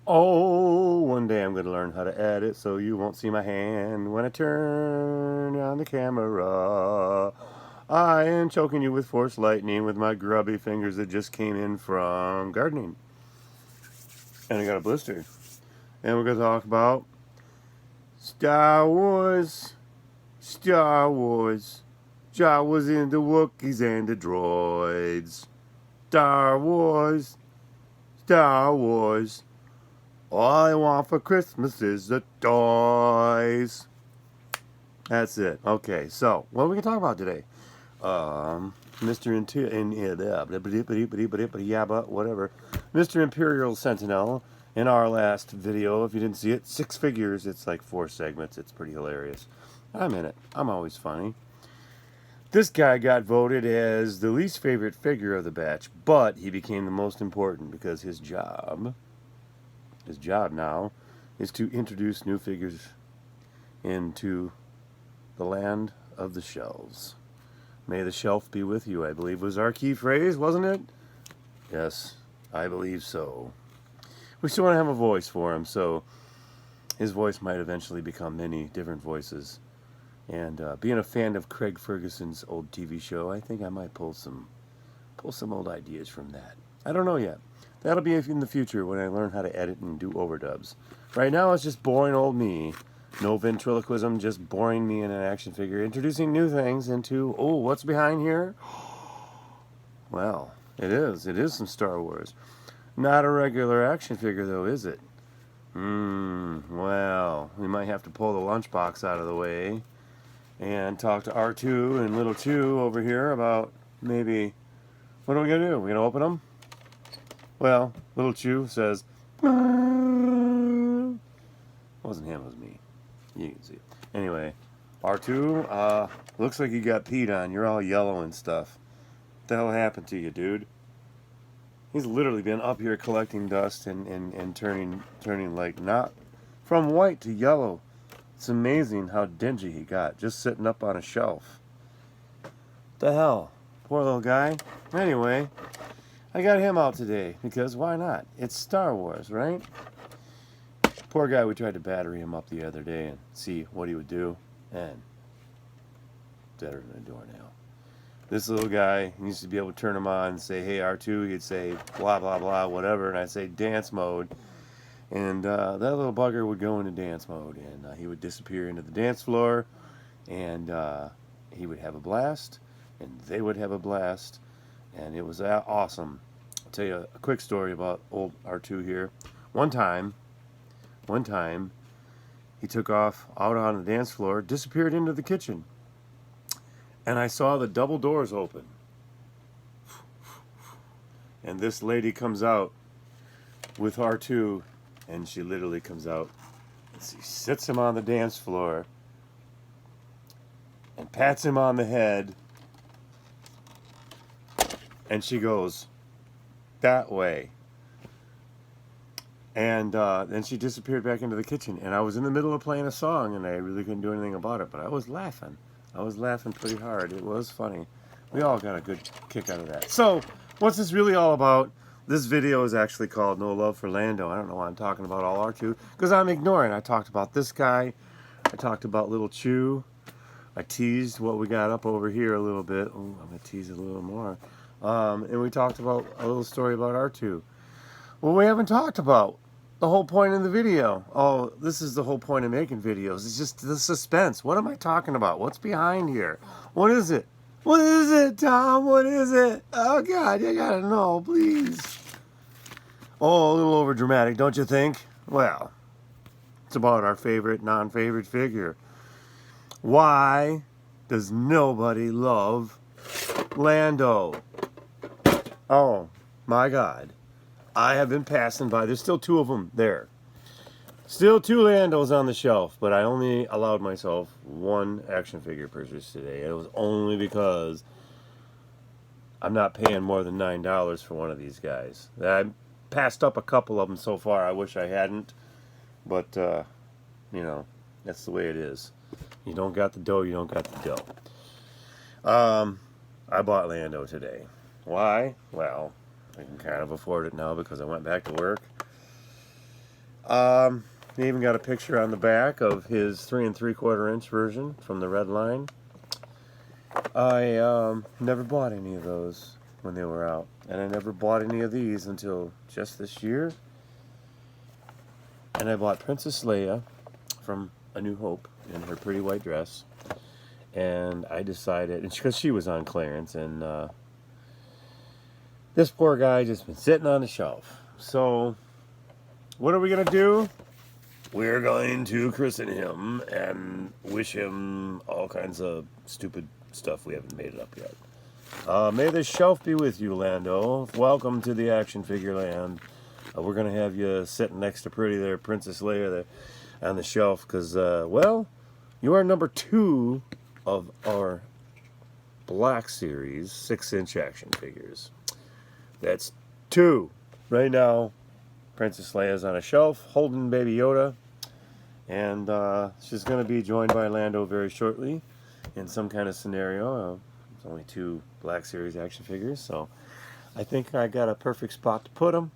Oh, one day I'm going to learn how to edit so you won't see my hand when I turn on the camera. I am choking you with force lightning with my grubby fingers that just came in from gardening. And I got a blister. And we're going to talk about Star Wars. Star Wars. Jawas and the Wookiees and the droids. Star Wars. Star Wars. All I want for Christmas is the toys. That's it. Okay, so what are we gonna talk about today? Mr. Whatever. Mr. Imperial Sentinel. In our last video, if you didn't see it, 6 figures. It's like 4 segments. It's pretty hilarious. I'm in it. I'm always funny. This guy got voted as the least favorite figure of the batch, but he became the most important because his job now is to introduce new figures into the land of the shelves. May the shelf be with you, I believe was our key phrase, wasn't it? Yes, I believe so. We still want to have a voice for him, so his voice might eventually become many different voices. And being a fan of Craig Ferguson's old TV show, I think I might pull some old ideas from that. I don't know yet. That'll be in the future when I learn how to edit and do overdubs. Right now, it's just boring old me. No ventriloquism, just boring me in an action figure. Introducing new things into, oh, what's behind here? Well, it is. It is some Star Wars. Not a regular action figure, though, is it? Well, we might have to pull the lunchbox out of the way and talk to R2 and Little Chew over here about maybe, what are we going to do? We're going to open them? Well, Little Chew says, it wasn't him, it was me. You can see it. Anyway, R2, looks like you got peed on. You're all yellow and stuff. What the hell happened to you, dude? He's literally been up here collecting dust and turning like not from white to yellow. It's amazing how dingy he got, just sitting up on a shelf. What the hell? Poor little guy. Anyway, I got him out today because why not? It's Star Wars, right? Poor guy, we tried to battery him up the other day and see what he would do, and deader than a doornail. This little guy used to be able to turn him on and say, hey, R2, he'd say blah, blah, blah, whatever, and I'd say dance mode. And that little bugger would go into dance mode, and he would disappear into the dance floor, and he would have a blast, and they would have a blast, and it was awesome. I'll tell you a quick story about old R2 here. One time, he took off out on the dance floor, disappeared into the kitchen, and I saw the double doors open. And this lady comes out with R2, and she literally comes out and she sits him on the dance floor and pats him on the head, and she goes, that way. And then she disappeared back into the kitchen, and I was in the middle of playing a song, and I really couldn't do anything about it, but I was laughing. I was laughing pretty hard. It was funny. We all got a good kick out of that. So, what's this really all about? This video is actually called No Love for Lando. I don't know why I'm talking about all R2, because I'm ignoring. I talked about this guy. I talked about Little Chew. I teased what we got up over here a little bit. Oh, I'm going to tease it a little more. And we talked about a little story about R2. Well, we haven't talked about the whole point in the video. Oh, this is the whole point of making videos. It's just the suspense. What am I talking about? What's behind here? What is it? What is it, Tom? What is it? Oh, God, you gotta know, please. Oh, a little over dramatic, don't you think? Well, it's about our favorite, non-favorite figure. Why does nobody love Lando? Oh, my God. I have been passing by. There's still 2 of them there. Still 2 Landos on the shelf, but I only allowed myself 1 action figure purchase today. It was only because I'm not paying more than $9 for one of these guys. I passed up a couple of them so far. I wish I hadn't, but you know, that's the way it is. You don't got the dough, you don't got the dough. I bought Lando today. Why? Well, I can kind of afford it now because I went back to work. He even got a picture on the back of his 3 3/4 inch version from the Red Line. I never bought any of those when they were out, and I never bought any of these until just this year. And I bought Princess Leia from A New Hope in her pretty white dress, and I decided, because she was on clearance, and this poor guy just been sitting on the shelf. So what are we gonna do? We're going to christen him and wish him all kinds of stupid stuff. We haven't made it up yet. May the shelf be with you, Lando. Welcome to the action figure land. We're going to have you sitting next to pretty there, Princess Leia, there on the shelf, because, well, you are number 2 of our Black Series 6-inch action figures. That's 2. Right now, Princess Leia's on a shelf holding Baby Yoda, and she's going to be joined by Lando very shortly in some kind of scenario. There's only 2 Black Series action figures, so I think I got a perfect spot to put them.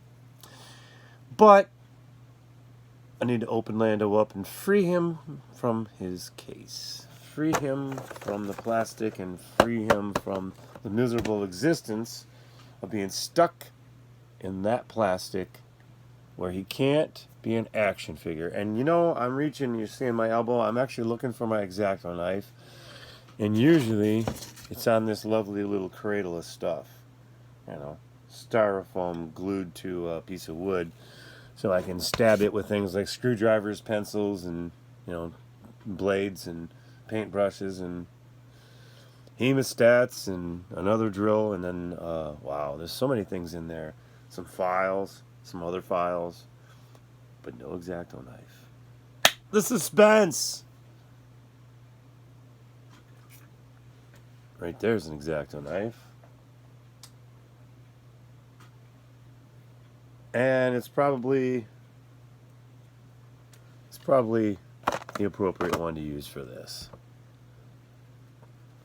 But I need to open Lando up and free him from his case. Free him from the plastic and free him from the miserable existence of being stuck in that plastic where he can't be an action figure. And you know, I'm reaching, you're seeing my elbow, I'm actually looking for my X-Acto knife. And usually it's on this lovely little cradle of stuff. You know, styrofoam glued to a piece of wood. So I can stab it with things like screwdrivers, pencils, and, you know, blades and paintbrushes and hemostats and another drill. And then, wow, there's so many things in there. Some files, some other files, but no X-Acto knife. The suspense! Right there's an X-Acto knife. And it's probably the appropriate one to use for this.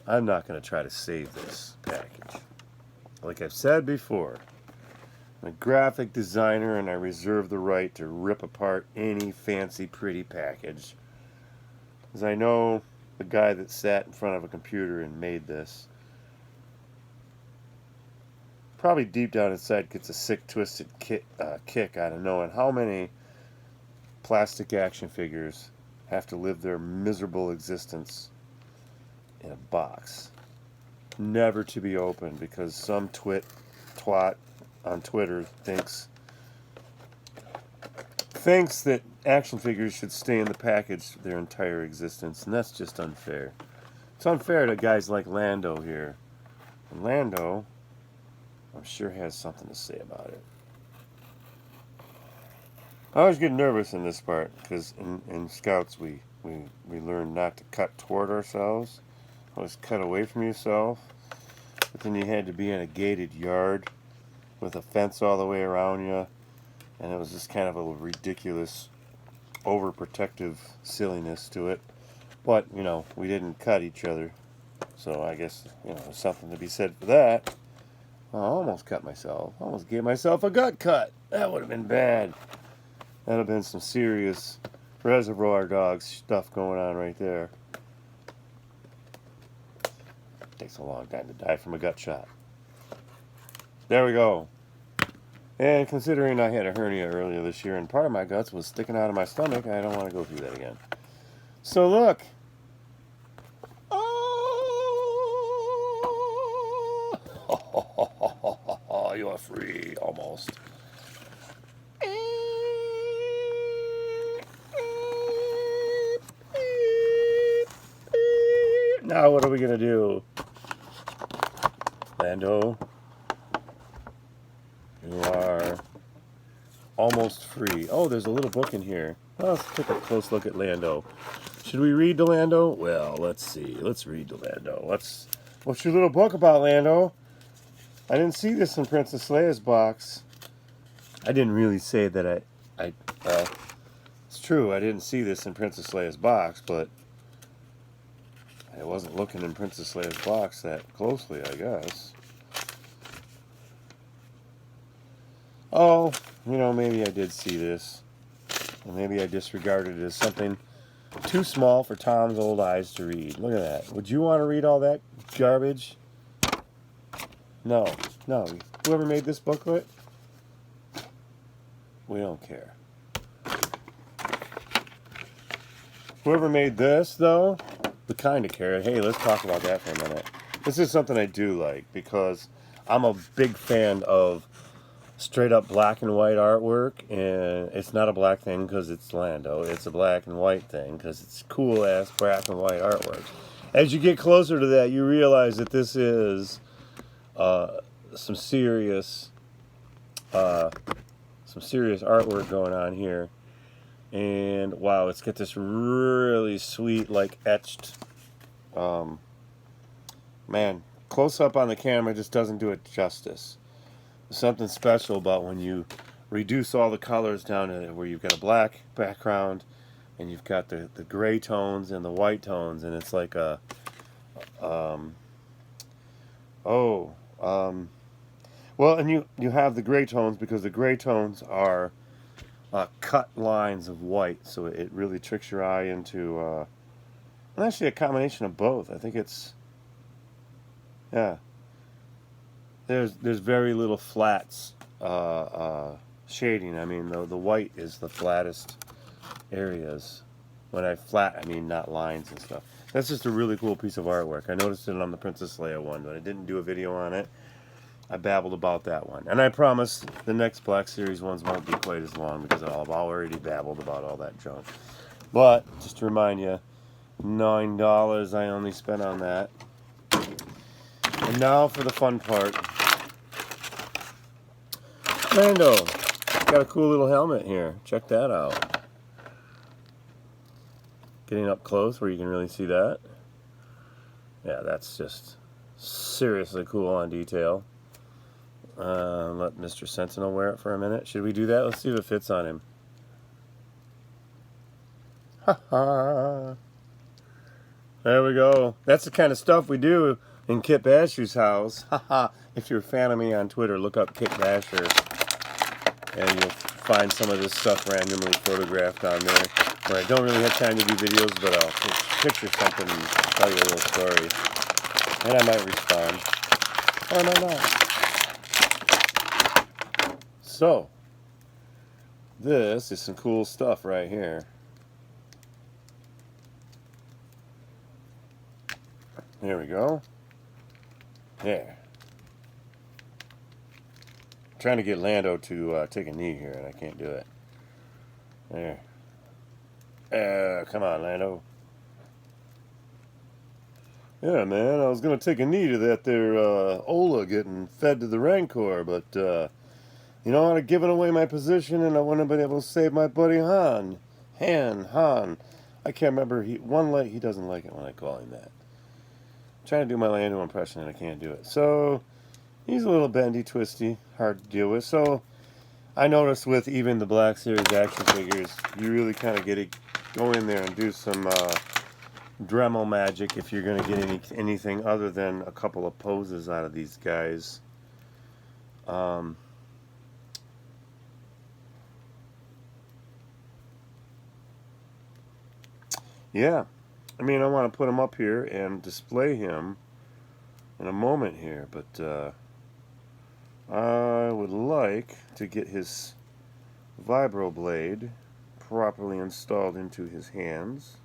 I'm not going to try to save this package. Like I've said before, I'm a graphic designer and I reserve the right to rip apart any fancy pretty package. Because I know the guy that sat in front of a computer and made this probably deep down inside gets a sick, twisted kick out of knowing how many plastic action figures have to live their miserable existence in a box, never to be opened because some twat on Twitter thinks that action figures should stay in the package their entire existence, and that's just unfair. It's unfair to guys like Lando here. And Lando, I'm sure, has something to say about it. I always get nervous in this part because in Scouts we learn not to cut toward ourselves. Always cut away from yourself. But then you had to be in a gated yard with a fence all the way around you, and it was just kind of a ridiculous, overprotective silliness to it. But, you know, we didn't cut each other, so I guess, you know, there's something to be said for that. I almost cut myself. I almost gave myself a gut cut. That would have been bad. That would have been some serious Reservoir Dogs stuff going on right there. Takes a long time to die from a gut shot. There we go. And considering I had a hernia earlier this year and part of my guts was sticking out of my stomach, I don't want to go through that again. So look. Oh, you are free, almost. Now what are we going to do? Lando, you are almost free. Oh, there's a little book in here. Well, let's take a close look at Lando. Should we read to Lando? Well, let's see. Let's read to Lando. What's your little book about, Lando? I didn't see this in Princess Leia's box. I didn't really say that it's true, I didn't see this in Princess Leia's box, but I wasn't looking in Princess Leia's box that closely, I guess. Oh, you know, maybe I did see this. And maybe I disregarded it as something too small for Tom's old eyes to read. Look at that. Would you want to read all that garbage? No. No. Whoever made this booklet, we don't care. Whoever made this, though, we kind of care. Hey, let's talk about that for a minute. This is something I do like because I'm a big fan of straight up black and white artwork, and it's not a black thing because it's Lando. It's a black and white thing because it's cool ass black and white artwork. As you get closer to that, you realize that this is some serious artwork going on here. And wow, it's got this really sweet, like etched. Man, close up on the camera just doesn't do it justice. There's something special about when you reduce all the colors down to where you've got a black background and you've got the gray tones and the white tones, and it's like a well, and you have the gray tones because the gray tones are cut lines of white, so it really tricks your eye into actually a combination of both. I think it's, yeah, there's very little flats shading. I mean, the white is the flattest areas. When I flat, I mean not lines and stuff. That's just a really cool piece of artwork. I noticed it on the Princess Leia one, but I didn't do a video on it. I babbled about that one. And I promise the next Black Series ones won't be quite as long because I've already babbled about all that junk. But, just to remind you, $9 I only spent on that. And now for the fun part. Lando, got a cool little helmet here. Check that out. Getting up close where you can really see that. Yeah, that's just seriously cool on detail. Let Mr. Sentinel wear it for a minute. Should we do that? Let's see if it fits on him. Ha ha. There we go. That's the kind of stuff we do in Kit Basher's house. Ha ha. If you're a fan of me on Twitter, look up Kit Basher and you'll find some of this stuff randomly photographed on there. Where I don't really have time to do videos, but I'll picture something and tell you a little story. And I might respond. Or I might not. So, this is some cool stuff right here. There we go. There. I'm trying to get Lando to take a knee here, and I can't do it. There. Come on, Lando. Yeah, man, I was going to take a knee to that there Ola getting fed to the Rancor, but, you know, I'd have given away my position and I wouldn't have been able to save my buddy Han. Han. I can't remember. He doesn't like it when I call him that. I'm trying to do my Lando impression and I can't do it. So, he's a little bendy, twisty, hard to deal with. So, I noticed with even the Black Series action figures, you really kind of go in there and do some Dremel magic if you're going to get anything other than a couple of poses out of these guys. Yeah, I mean, I want to put him up here and display him in a moment here, but I would like to get his vibro blade properly installed into his hands.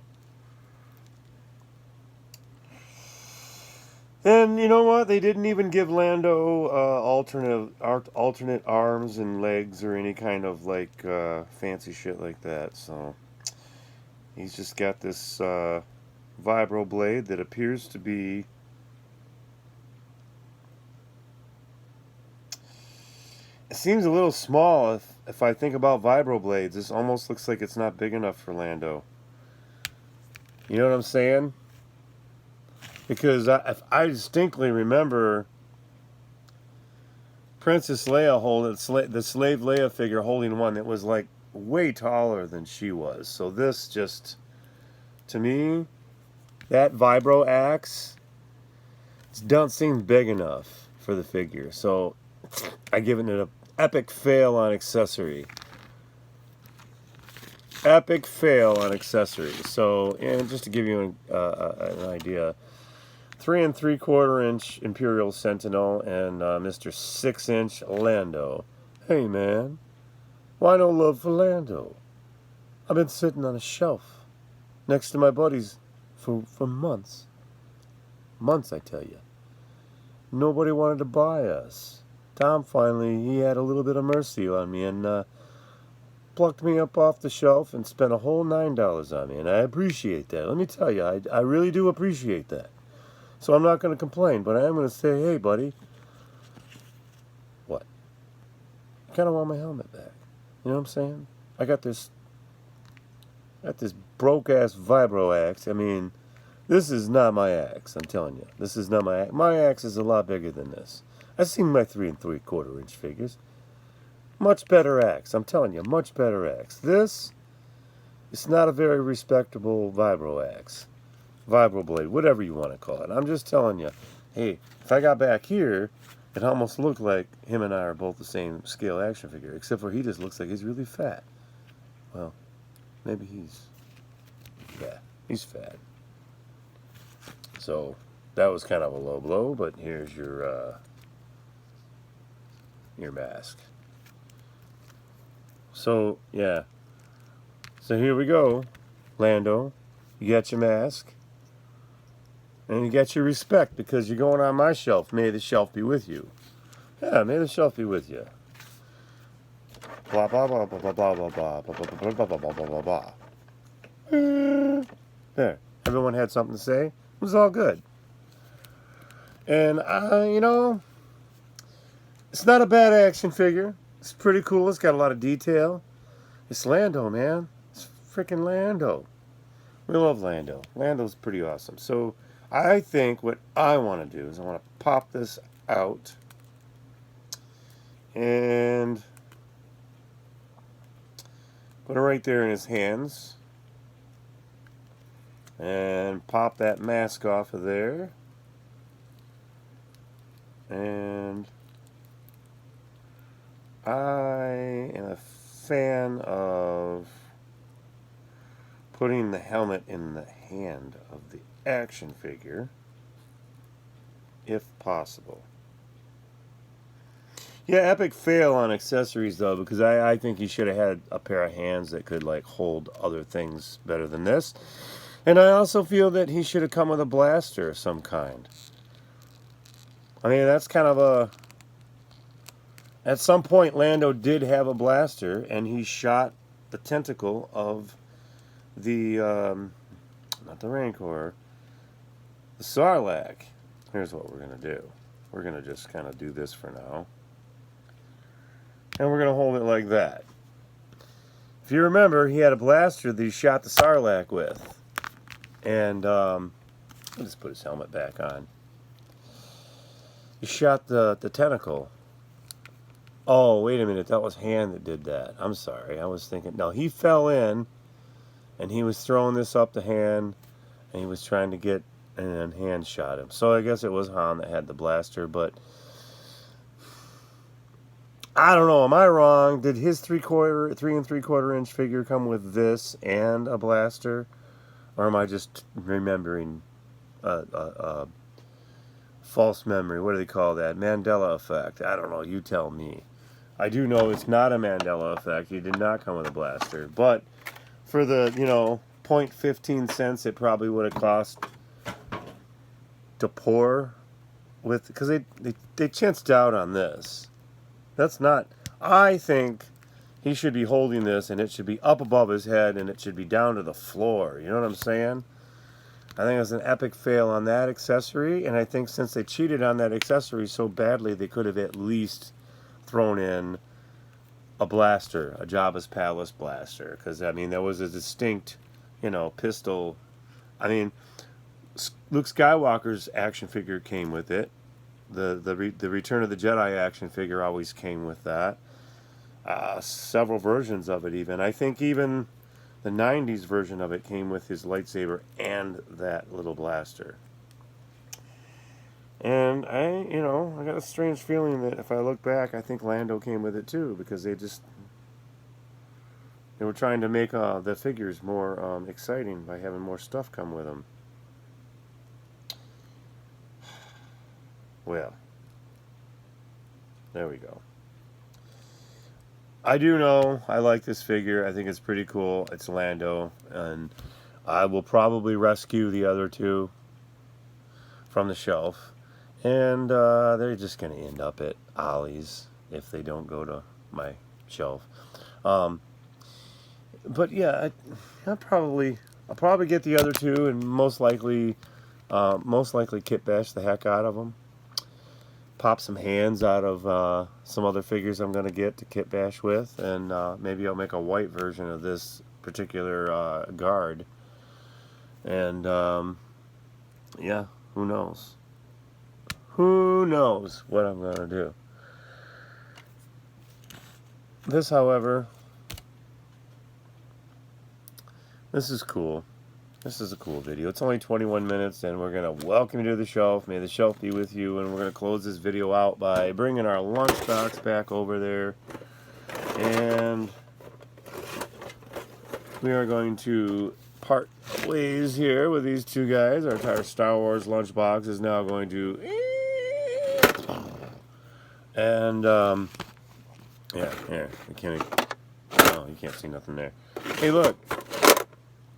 And you know what? They didn't even give Lando alternate arms and legs or any kind of like fancy shit like that. So he's just got this vibro blade that appears to be it seems a little small if I think about vibro blades. This almost looks like it's not big enough for Lando. You know what I'm saying? Because I distinctly remember Princess Leia holding the slave Leia figure holding one that was like way taller than she was. So this just, to me, that vibro axe don't seem big enough for the figure. So I give it an epic fail on accessory. Epic fail on accessories. So, and just to give you an idea, 3 3/4 inch Imperial Sentinel and Mr. 6 inch Lando. Hey man, why no love for Lando? I've been sitting on a shelf next to my buddies for months. Months, I tell you. Nobody wanted to buy us. Tom finally, he had a little bit of mercy on me and plucked me up off the shelf and spent a whole $9 on me, and I appreciate that. Let me tell you, I really do appreciate that. So I'm not going to complain, but I am going to say, hey, buddy, what? I kind of want my helmet back. You know what I'm saying? I got this broke-ass vibro axe. I mean, this is not my axe, I'm telling you. This is not my axe. My axe is a lot bigger than this. I've seen my 3 3/4 inch figures. Much better axe, I'm telling you, much better axe. This, it's not a very respectable vibro axe. Vibro blade, whatever you want to call it. I'm just telling you, hey, if I got back here, it almost looked like him and I are both the same scale action figure, except for he just looks like he's really fat. Well, maybe he's fat. So, that was kind of a low blow, but here's your mask. So, yeah. So here we go, Lando. You got your mask. And you got your respect because you're going on my shelf. May the shelf be with you. Yeah, may the shelf be with you. Blah, blah, blah, blah, blah, blah, blah, blah, blah, blah, blah, blah, blah, blah, blah, blah. There. Everyone had something to say. It was all good. And, you know, it's not a bad action figure. It's pretty cool. It's got a lot of detail. It's Lando, man. It's freaking Lando. We love Lando. Lando's pretty awesome. So, I think what I want to do is I want to pop this out and put it right there in his hands and pop that mask off of there. And I am a fan of putting the helmet in the hand of the action figure, if possible. Yeah, epic fail on accessories though, because I think he should have had a pair of hands that could like hold other things better than this. And I also feel that he should have come with a blaster of some kind. I mean, that's kind of a... At some point, Lando did have a blaster, and he shot the tentacle of the, not the Rancor, the Sarlacc. Here's what we're going to do. We're going to just kind of do this for now. And we're going to hold it like that. If you remember, he had a blaster that he shot the Sarlacc with. And, I'll just put his helmet back on. He shot the tentacle. Oh, wait a minute. That was hand that did that. I'm sorry. I was thinking... No, he fell in, and he was throwing this up to hand, and he was trying to get... And then hand shot him. So I guess it was Han that had the blaster, but... I don't know. Am I wrong? Did his 3 3/4 inch figure come with this and a blaster? Or am I just remembering false memory? What do they call that? Mandela effect. I don't know. You tell me. I do know it's not a Mandela effect. He did not come with a blaster. But for the, 0.15 cents it probably would have cost to pour with... Because they chinched out on this. That's not... I think he should be holding this and it should be up above his head and it should be down to the floor. You know what I'm saying? I think it was an epic fail on that accessory, and I think since they cheated on that accessory so badly, they could have at least thrown in a blaster, a Jabba's Palace blaster, because, I mean, there was a distinct, pistol. I mean, Luke Skywalker's action figure came with it. The Return of the Jedi action figure always came with that. Several versions of it even. I think even... The 90s version of it came with his lightsaber and that little blaster. And I got a strange feeling that if I look back, I think Lando came with it too, because they just, They were trying to make the figures more exciting by having more stuff come with them. Well, there we go. I do know I like this figure. I think it's pretty cool. It's Lando, and I will probably rescue the other two from the shelf, and they're just going to end up at Ollie's if they don't go to my shelf. But yeah, I'll probably get the other two, and most likely kit bash the heck out of them. Pop some hands out of some other figures I'm going to get to kit bash with, and maybe I'll make a white version of this particular guard. And yeah, who knows? Who knows what I'm going to do? This, however, this is cool. This is a cool video. It's only 21 minutes, and we're going to welcome you to the shelf. May the shelf be with you, and we're going to close this video out by bringing our lunchbox back over there. And we are going to part ways here with these two guys. Our entire Star Wars lunchbox is now going to... And, yeah, here. You can't see nothing there. Hey, look.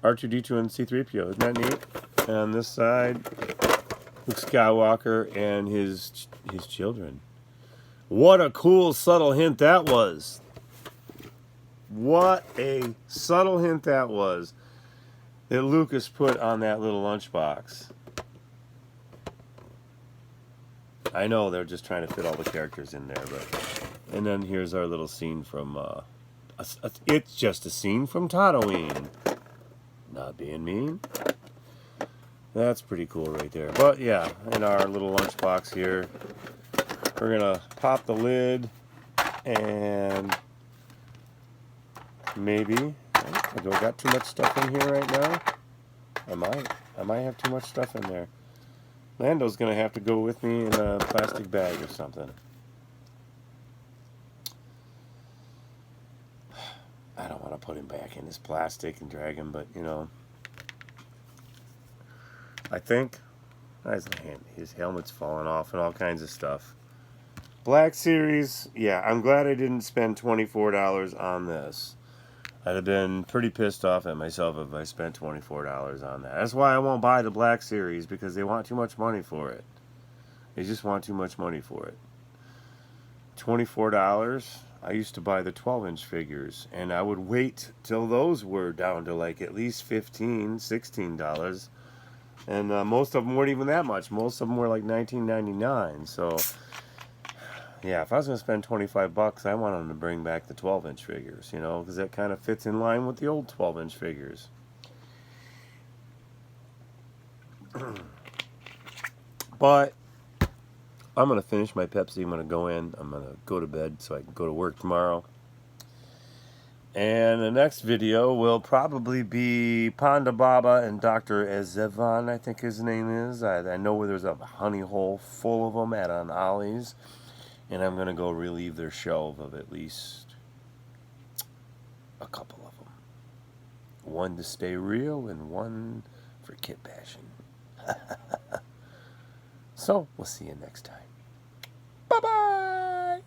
R2-D2 and C-3PO. Isn't that neat? And on this side, Luke Skywalker and his children. What a cool, subtle hint that was. What a subtle hint that was that Lucas put on that little lunchbox. I know they're just trying to fit all the characters in there, but... And then here's our little scene from... it's just a scene from Tatooine. Not being mean. That's pretty cool right there. But yeah, in our little lunchbox here, we're gonna pop the lid, and maybe do I got too much stuff in here right now? I might have too much stuff in there. Lando's gonna have to go with me in a plastic bag or something. I don't want to put him back in his plastic and drag him, but, you know, I think his helmet's falling off and all kinds of stuff. Black Series, yeah, I'm glad I didn't spend $24 on this. I'd have been pretty pissed off at myself if I spent $24 on that. That's why I won't buy the Black Series, because they want too much money for it. They just want too much money for it. $24? I used to buy the 12-inch figures, and I would wait till those were down to like at least $15, $16. And most of them weren't even that much. Most of them were like $19.99. So, yeah, if I was going to spend $25, I want them to bring back the 12-inch figures, you know, because that kind of fits in line with the old 12-inch figures. But I'm going to finish my Pepsi. I'm going to go in. I'm going to go to bed so I can go to work tomorrow. And the next video will probably be Panda Baba and Dr. Ezevan, I think his name is. I know where there's a honey hole full of them at an Ollie's. And I'm going to go relieve their shelf of at least a couple of them. One to stay real and one for kit bashing. So, we'll see you next time. Bye-bye!